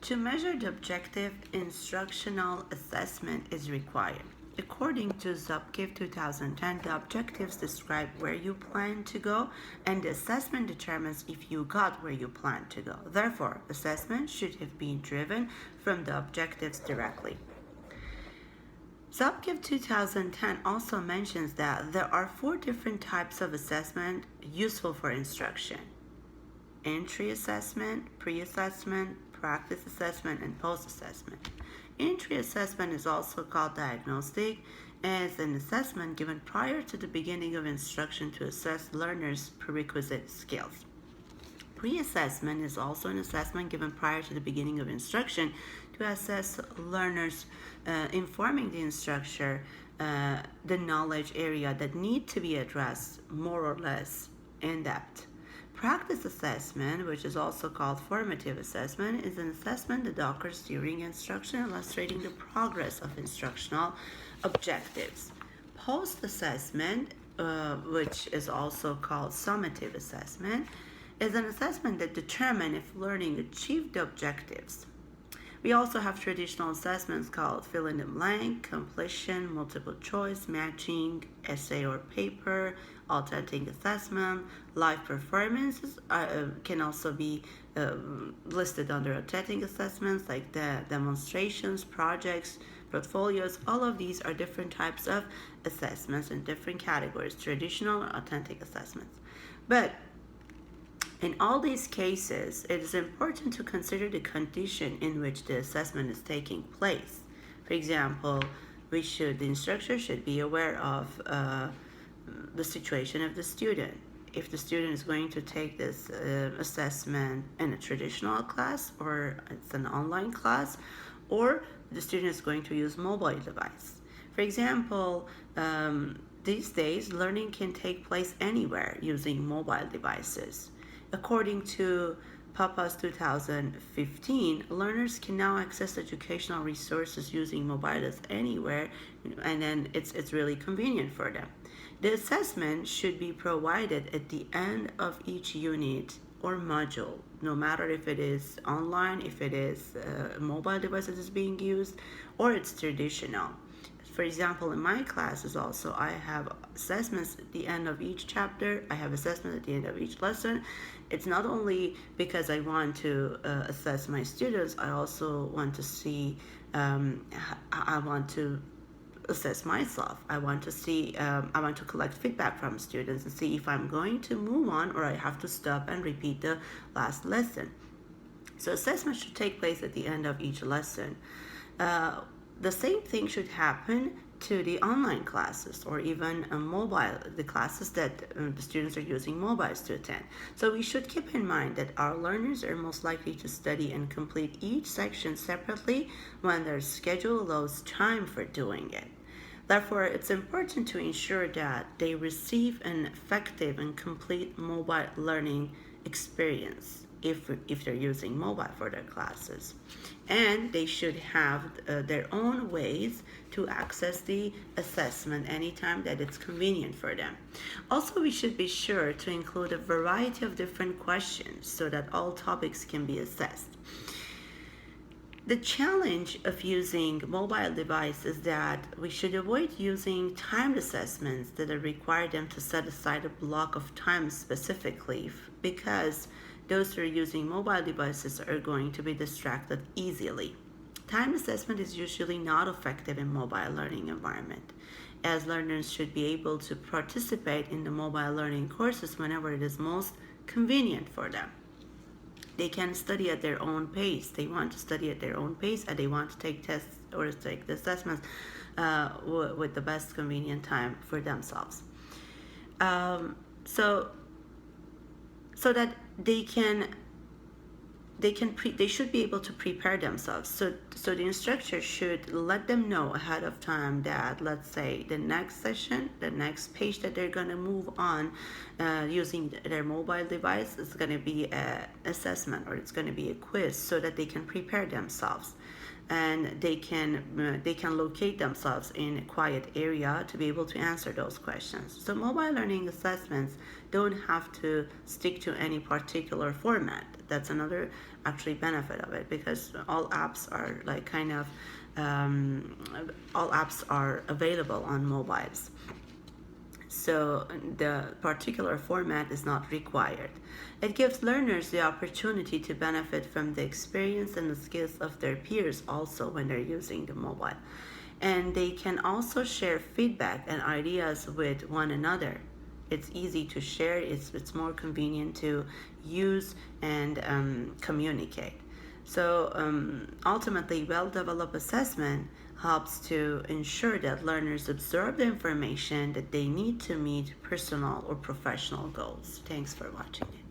To measure the objective, instructional assessment is required. According to EDUC633-3 2010, the objectives describe where you plan to go, and the assessment determines if you got where you plan to go. Therefore, assessment should have been driven from the objectives directly. EDUC633-3 2010 also mentions that there are 4 different types of assessment useful for instruction: entry assessment, pre-assessment, practice assessment, and post-assessment. Entry assessment is also called diagnostic, as an assessment given prior to the beginning of instruction to assess learners' prerequisite skills. Pre-assessment is also an assessment given prior to the beginning of instruction to assess learners, informing the instructor the knowledge area that need to be addressed more or less in depth. Practice assessment, which is also called formative assessment, is an assessment that occurs during instruction, illustrating the progress of instructional objectives. Post-assessment, which is also called summative assessment, is an assessment that determines if learning achieved the objectives. We also have traditional assessments called fill in the blank, completion, multiple choice, matching, essay or paper, authentic assessment. Live performances can also be listed under authentic assessments, like the demonstrations, projects, portfolios. All of these are different types of assessments in different categories, traditional and authentic assessments. But in all these cases, it is important to consider the condition in which the assessment is taking place. For example, the instructor should be aware of the situation of the student. If the student is going to take this assessment in a traditional class, or it's an online class, or the student is going to use mobile device. For example, these days, learning can take place anywhere using mobile devices. According to PAPA's 2015, learners can now access educational resources using mobiles anywhere, and then it's really convenient for them. The assessment should be provided at the end of each unit or module, no matter if it is online, if it is a mobile device that is being used, or it's traditional. For example, in my classes also, I have assessments at the end of each chapter. I have assessments at the end of each lesson. It's not only because I want to assess my students, I also want to see, I want to assess myself. I want to collect feedback from students and see if I'm going to move on or I have to stop and repeat the last lesson. So assessment should take place at the end of each lesson. The same thing should happen to the online classes, or even the classes that the students are using mobiles to attend. So we should keep in mind that our learners are most likely to study and complete each section separately when their schedule allows time for doing it. Therefore, it's important to ensure that they receive an effective and complete mobile learning experience if they're using mobile for their classes. And they should have their own ways to access the assessment anytime that it's convenient for them. Also, we should be sure to include a variety of different questions so that all topics can be assessed. The challenge of using mobile devices is that we should avoid using timed assessments that require them to set aside a block of time specifically, because those who are using mobile devices are going to be distracted easily. Time assessment is usually not effective in mobile learning environment, as learners should be able to participate in the mobile learning courses whenever it is most convenient for them. They can study at their own pace. They want to study at their own pace, and they want to take tests or take the assessments with the best convenient time for themselves. So that they should be able to prepare themselves. So the instructor should let them know ahead of time that, let's say, the next session, the next page that they're going to move on using their mobile device is going to be an assessment, or it's going to be a quiz, so that they can prepare themselves. And they can locate themselves in a quiet area to be able to answer those questions. So mobile learning assessments don't have to stick to any particular format. That's another actually benefit of it, because all apps are like kind of all apps are available on mobiles. So the particular format is not required. It gives learners the opportunity to benefit from the experience and the skills of their peers also when they're using the mobile. And they can also share feedback and ideas with one another. It's easy to share, it's more convenient to use and communicate. So ultimately, well-developed assessment helps to ensure that learners absorb the information that they need to meet personal or professional goals. Thanks for watching it.